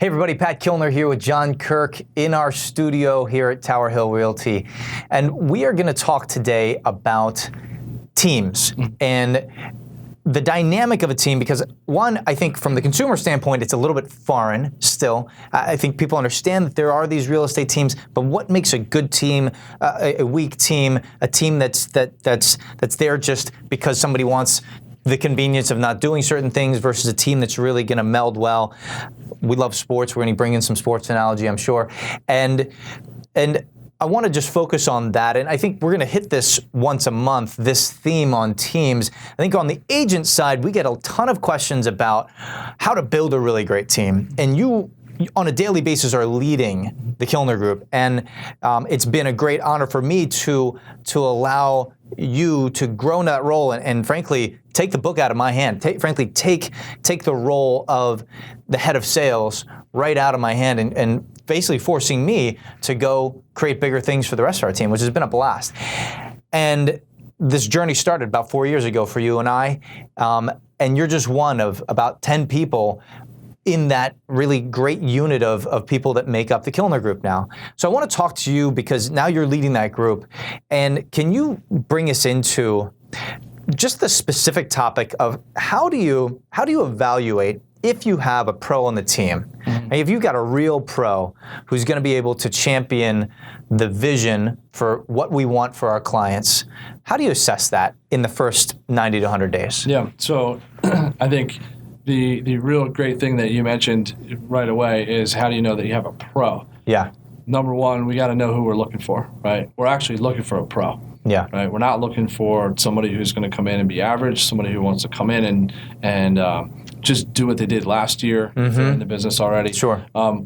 Hey everybody, Pat Kilner here with John Kirk in our studio here at Tower Hill Realty. And we are going to talk today about teams and the dynamic of a team, because one, I think from the consumer standpoint, it's a little bit foreign still. I think people understand that there are these real estate teams, but what makes a good team, a weak team, a team that's there just because somebody wants the convenience of not doing certain things versus a team that's really going to meld well. We love sports. We're going to bring in some sports analogy, I'm sure. And I want to just focus on that. And I think we're going to hit this once a month, this theme on teams. I think on the agent side, we get a ton of questions about how to build a really great team. And you, on a daily basis, are leading the Kilner Group. And it's been a great honor for me to allow you to grow in that role and frankly, take the book out of my hand. Take the role of the head of sales right out of my hand and basically forcing me to go create bigger things for the rest of our team, which has been a blast. And this journey started about 4 years ago for you and I, and you're just one of about 10 people in that really great unit of people that make up the Kilner Group now. So I want to talk to you because now you're leading that group. And can you bring us into just the specific topic of how do you evaluate if you have a pro on the team? Mm-hmm. If you've got a real pro who's going to be able to champion the vision for what we want for our clients, how do you assess that in the first 90 to 100 days? Yeah, so I think the real great thing that you mentioned right away is how do you know that you have a pro? Yeah. Number one, we got to know who we're looking for, right? We're actually looking for a pro. Yeah. Right. We're not looking for somebody who's going to come in and be average, somebody who wants to come in and just do what they did last year if they're in the business already. Sure.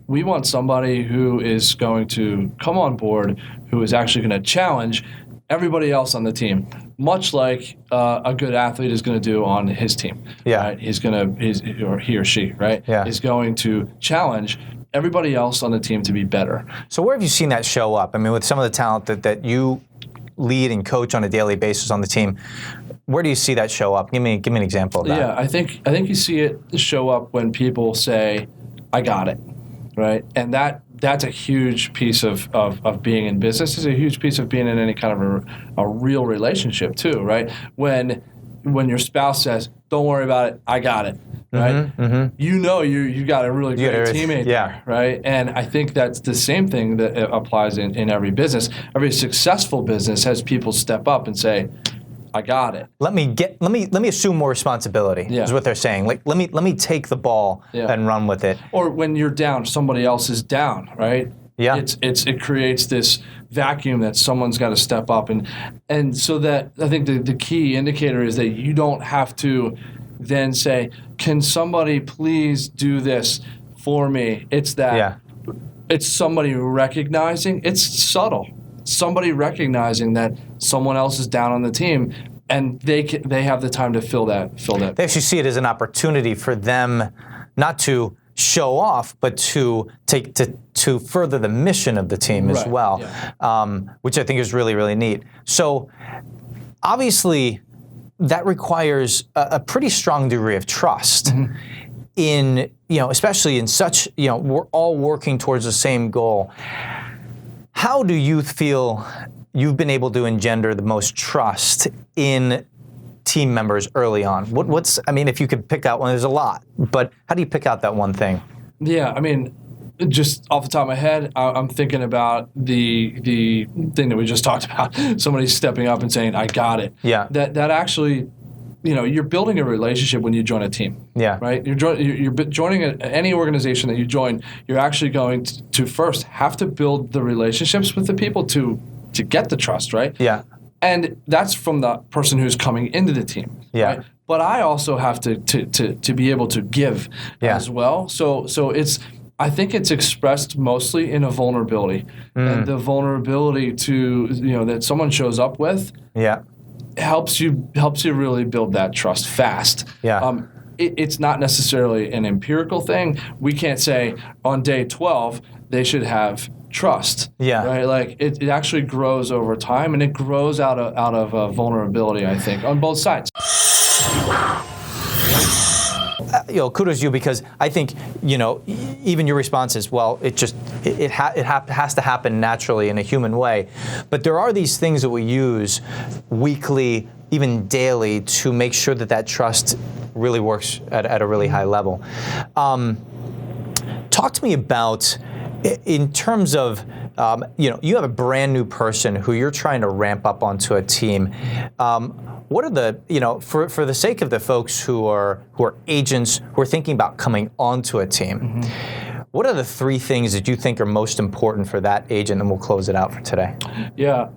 We want somebody who is going to come on board, who is actually going to challenge everybody else on the team, much like a good athlete is going to do on his team. Yeah. Right? Or he or she, right? Yeah. Is going to challenge everybody else on the team to be better. So where have you seen that show up? I mean, with some of the talent that you lead and coach on a daily basis on the team, where do you see that show up? Give me an example of that. Yeah, I think you see it show up when people say, "I got it," right? And that's a huge piece of being in business. It's a huge piece of being in any kind of a real relationship too, right? When your spouse says, "Don't worry about it, I got it," right? Mm-hmm. You know you got a really great teammate there, right? And I think that's the same thing that applies in every business. Every successful business has people step up and say, "I got it." Let me assume more responsibility. Yeah. Is what they're saying. Like let me take the ball and run with it. Or when you're down, somebody else is down, right? Yeah. It creates this vacuum that someone's got to step up and so that I think the key indicator is that you don't have to then say, "Can somebody please do this for me?" It's that it's somebody recognizing, it's subtle. Somebody recognizing that someone else is down on the team, and they have the time to fill that. They actually see it as an opportunity for them not to show off, but to further the mission of the team as well, which I think is really, really neat. So obviously, that requires a pretty strong degree of trust in, especially in such, we're all working towards the same goal. How do you feel you've been able to engender the most trust in team members early on? If you could pick out one, there's a lot, but how do you pick out that one thing? Yeah, just off the top of my head, I'm thinking about the thing that we just talked about. Somebody stepping up and saying, "I got it." Yeah. That actually, you're building a relationship when you join a team. Yeah. Right. You're joining any organization that you join. You're actually going to first have to build the relationships with the people to get the trust. Right. Yeah. And that's from the person who's coming into the team. Yeah. Right? But I also have to be able to give as well. So I think it's expressed mostly in a vulnerability, and the vulnerability to that someone shows up with. Yeah. helps you really build that trust fast. Yeah. It's not necessarily an empirical thing. We can't say on day 12 they should have trust. Yeah. Right. Like it actually grows over time, and it grows out of vulnerability, I think, on both sides. kudos to you, because I think, even your response is, well, it has to happen naturally in a human way. But there are these things that we use weekly, even daily, to make sure that trust really works at a really high level. Talk to me about, in terms of, you have a brand new person who you're trying to ramp up onto a team. What are the, for the sake of the folks who are agents who are thinking about coming onto a team, what are the 3 things that you think are most important for that agent? And we'll close it out for today. Yeah,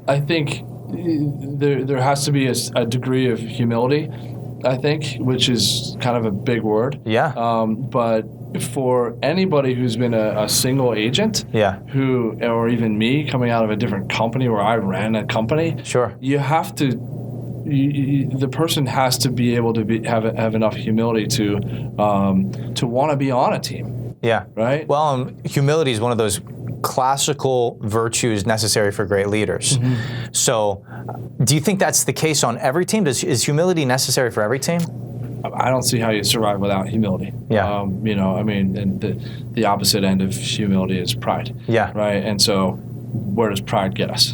I think there has to be a degree of humility, I think, which is kind of a big word. Yeah. But for anybody who's been a single agent, or even me coming out of a different company where I ran a company, sure, you have to. The person has to be able to have enough humility to want to be on a team. Yeah. Right. Well, humility is one of those classical virtues necessary for great leaders. So, do you think that's the case on every team? Is humility necessary for every team? I don't see how you survive without humility. Yeah. And the opposite end of humility is pride. Yeah. Right. And so, where does pride get us?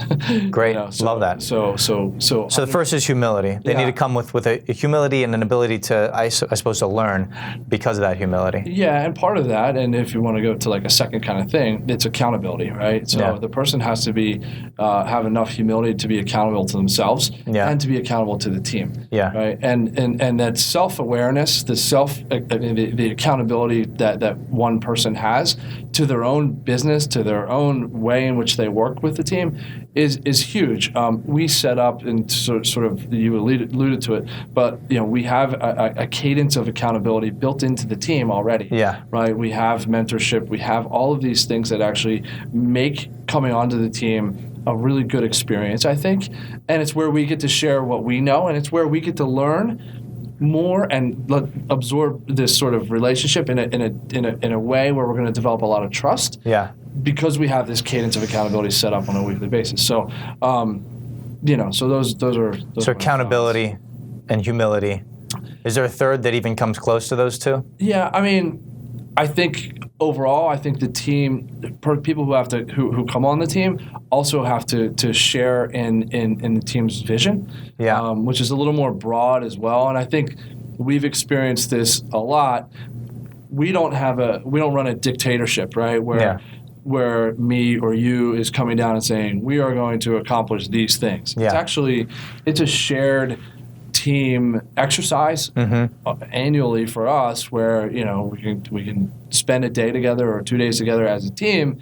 Great. Love that. So the first is humility. They need to come with a humility and an ability to, I suppose, to learn because of that humility. Yeah, and part of that, and if you want to go to like a second kind of thing, it's accountability, right? So the person has to be have enough humility to be accountable to themselves and to be accountable to the team. Yeah. Right. And that self-awareness, the accountability that one person has to their own business, to their own way in which they work with the team is huge. We set up, and sort of you alluded to it, but we have a cadence of accountability built into the team already. Yeah. Right. We have mentorship. We have all of these things that actually make coming onto the team a really good experience, I think. And it's where we get to share what we know, and it's where we get to learn more and absorb this sort of relationship in a way where we're going to develop a lot of trust. Yeah. Because we have this cadence of accountability set up on a weekly basis. So, so those are. So accountability and humility. Is there a third that even comes close to those two? Yeah, I think overall, the team, people who come on the team also have to share in the team's vision, which is a little more broad as well. And I think we've experienced this a lot. We don't run a dictatorship, right? Where me or you is coming down and saying, we are going to accomplish these things. Yeah. It's a shared team exercise annually for us, where we can spend a day together or 2 days together as a team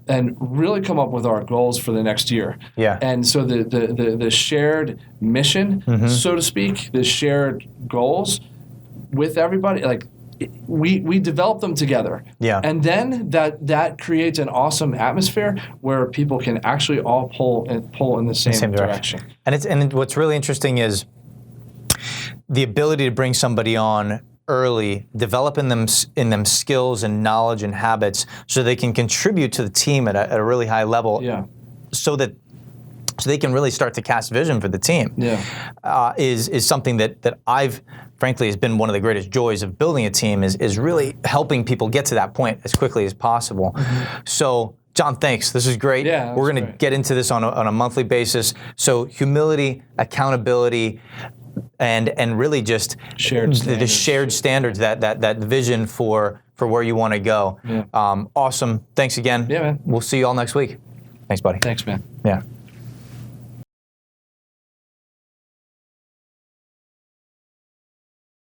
and really come up with our goals for the next year. Yeah. And so the shared mission, so to speak, the shared goals with everybody, like we develop them together. Yeah. And then that creates an awesome atmosphere where people can actually all pull in the same direction. And what's really interesting is the ability to bring somebody on early, develop in them skills and knowledge and habits so they can contribute to the team at a really high level. Yeah. So they can really start to cast vision for the team. Yeah. Is something that I've frankly has been one of the greatest joys of building a team is really helping people get to that point as quickly as possible. So John, thanks. This is great. Yeah, we're going to get into this on a monthly basis. So humility, accountability, and really just the shared standards, that vision for where you want to go. Yeah. Awesome. Thanks again. Yeah, man. We'll see you all next week. Thanks, buddy. Thanks, man. Yeah.